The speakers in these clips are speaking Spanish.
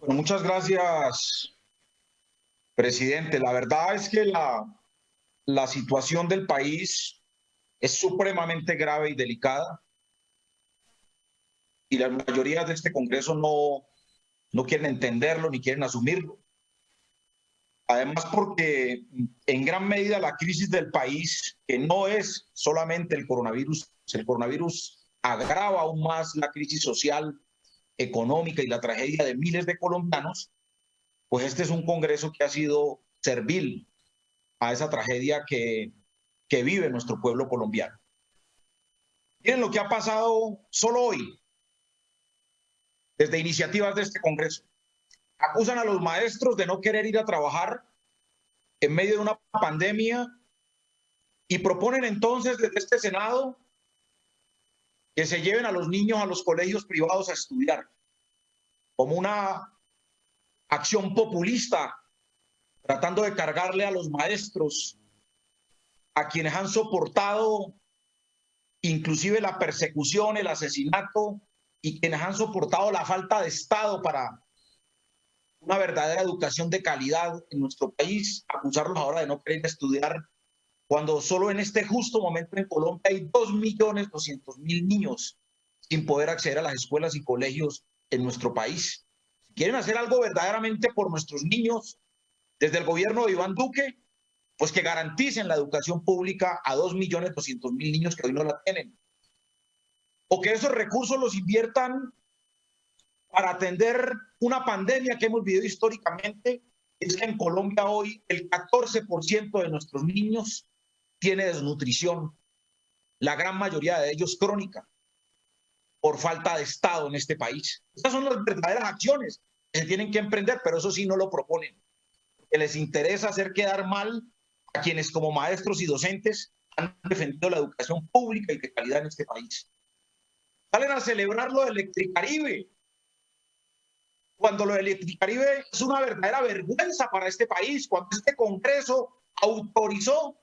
Bueno, muchas gracias, presidente. La verdad es que la situación del país es supremamente grave y delicada y la mayoría de este Congreso no quieren entenderlo ni quieren asumirlo. Además, porque en gran medida la crisis del país, que no es solamente el coronavirus agrava aún más la crisis social, económica y la tragedia de miles de colombianos, pues este es un Congreso que ha sido servil a esa tragedia que vive nuestro pueblo colombiano. Miren lo que ha pasado solo hoy, desde iniciativas de este Congreso. Acusan a los maestros de no querer ir a trabajar en medio de una pandemia y proponen entonces desde este Senado que se lleven a los niños a los colegios privados a estudiar, como una acción populista, tratando de cargarle a los maestros, a quienes han soportado inclusive la persecución, el asesinato, y quienes han soportado la falta de Estado para una verdadera educación de calidad en nuestro país, acusarlos ahora de no querer estudiar, cuando solo en este justo momento en Colombia hay 2.200.000 niños sin poder acceder a las escuelas y colegios en nuestro país. Si quieren hacer algo verdaderamente por nuestros niños, desde el gobierno de Iván Duque, pues que garanticen la educación pública a 2.200.000 niños que hoy no la tienen. O que esos recursos los inviertan para atender una pandemia que hemos vivido históricamente. Es que en Colombia hoy el 14% de nuestros niños tiene desnutrición, la gran mayoría de ellos crónica, por falta de Estado en este país. Estas son las verdaderas acciones que se tienen que emprender, pero eso sí no lo proponen, que les interesa hacer quedar mal a quienes como maestros y docentes han defendido la educación pública y de calidad en este país. Salen a celebrar lo de Electricaribe, cuando lo de Electricaribe es una verdadera vergüenza para este país, cuando este Congreso autorizó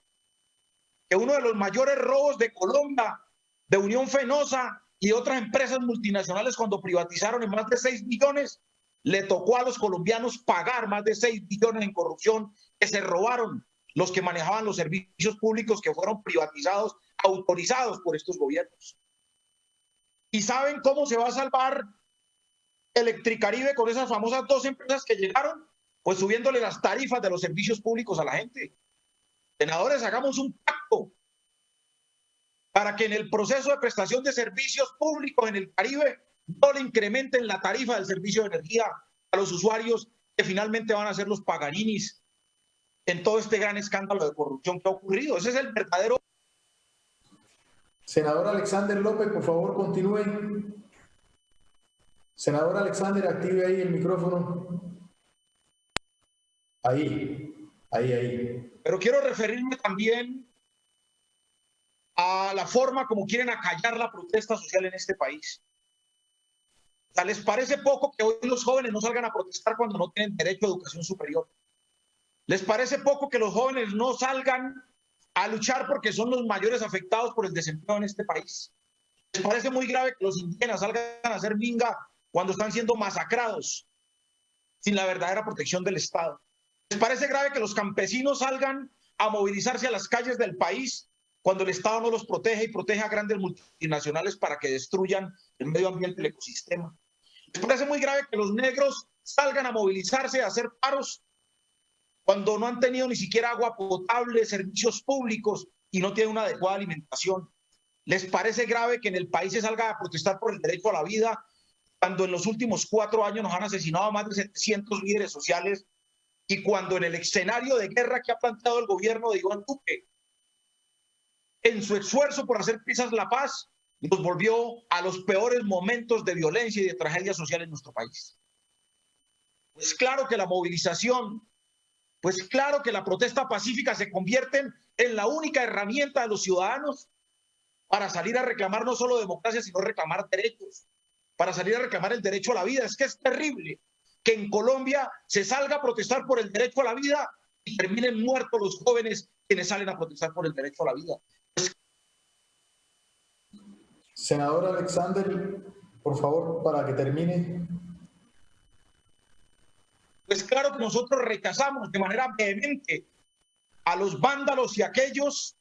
que uno de los mayores robos de Colombia, de Unión Fenosa y otras empresas multinacionales, cuando privatizaron en más de 6 billones, le tocó a los colombianos pagar más de 6 billones en corrupción que se robaron los que manejaban los servicios públicos que fueron privatizados, autorizados por estos gobiernos. ¿Y saben cómo se va a salvar Electricaribe con esas famosas 2 empresas que llegaron? Pues subiéndole las tarifas de los servicios públicos a la gente. Senadores, hagamos un pacto para que en el proceso de prestación de servicios públicos en el Caribe no le incrementen la tarifa del servicio de energía a los usuarios que finalmente van a ser los pagarinis en todo este gran escándalo de corrupción que ha ocurrido. Ese es el verdadero. Senador Alexander López, por favor, continúe. Senador Alexander, active ahí el micrófono. Ahí. Pero quiero referirme también a la forma como quieren acallar la protesta social en este país. O sea, ¿les parece poco que hoy los jóvenes no salgan a protestar cuando no tienen derecho a educación superior? ¿Les parece poco que los jóvenes no salgan a luchar porque son los mayores afectados por el desempleo en este país? ¿Les parece muy grave que los indígenas salgan a hacer minga cuando están siendo masacrados sin la verdadera protección del Estado? ¿Les parece grave que los campesinos salgan a movilizarse a las calles del país cuando el Estado no los protege y protege a grandes multinacionales para que destruyan el medio ambiente y el ecosistema? ¿Les parece muy grave que los negros salgan a movilizarse, a hacer paros, cuando no han tenido ni siquiera agua potable, servicios públicos y no tienen una adecuada alimentación? ¿Les parece grave que en el país se salga a protestar por el derecho a la vida, cuando en los últimos 4 años nos han asesinado a más de 700 líderes sociales y cuando en el escenario de guerra que ha planteado el gobierno de Iván Duque, en su esfuerzo por hacer pisas la paz, nos volvió a los peores momentos de violencia y de tragedia social en nuestro país? Pues claro que la movilización, pues claro que la protesta pacífica se convierten en la única herramienta de los ciudadanos para salir a reclamar no solo democracia, sino reclamar derechos, para salir a reclamar el derecho a la vida. Es que es terrible que en Colombia se salga a protestar por el derecho a la vida y terminen muertos los jóvenes quienes salen a protestar por el derecho a la vida. Senador Alexander, por favor, para que termine. Pues claro que nosotros rechazamos de manera vehemente a los vándalos y a aquellos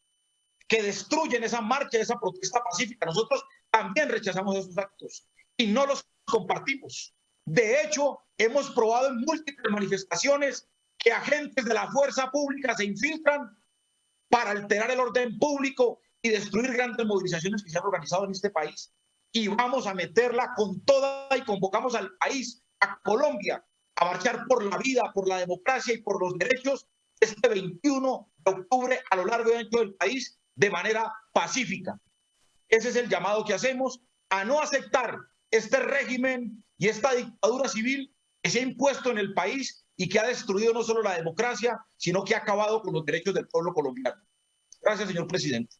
que destruyen esa marcha, esa protesta pacífica. Nosotros también rechazamos esos actos y no los compartimos. De hecho, hemos probado en múltiples manifestaciones que agentes de la fuerza pública se infiltran para alterar el orden público y destruir grandes movilizaciones que se han organizado en este país. Y vamos a meterla con toda y convocamos al país, a Colombia, a marchar por la vida, por la democracia y por los derechos este 21 de octubre a lo largo y ancho del país de manera pacífica. Ese es el llamado que hacemos a no aceptar este régimen y esta dictadura civil que se ha impuesto en el país y que ha destruido no solo la democracia, sino que ha acabado con los derechos del pueblo colombiano. Gracias, señor presidente.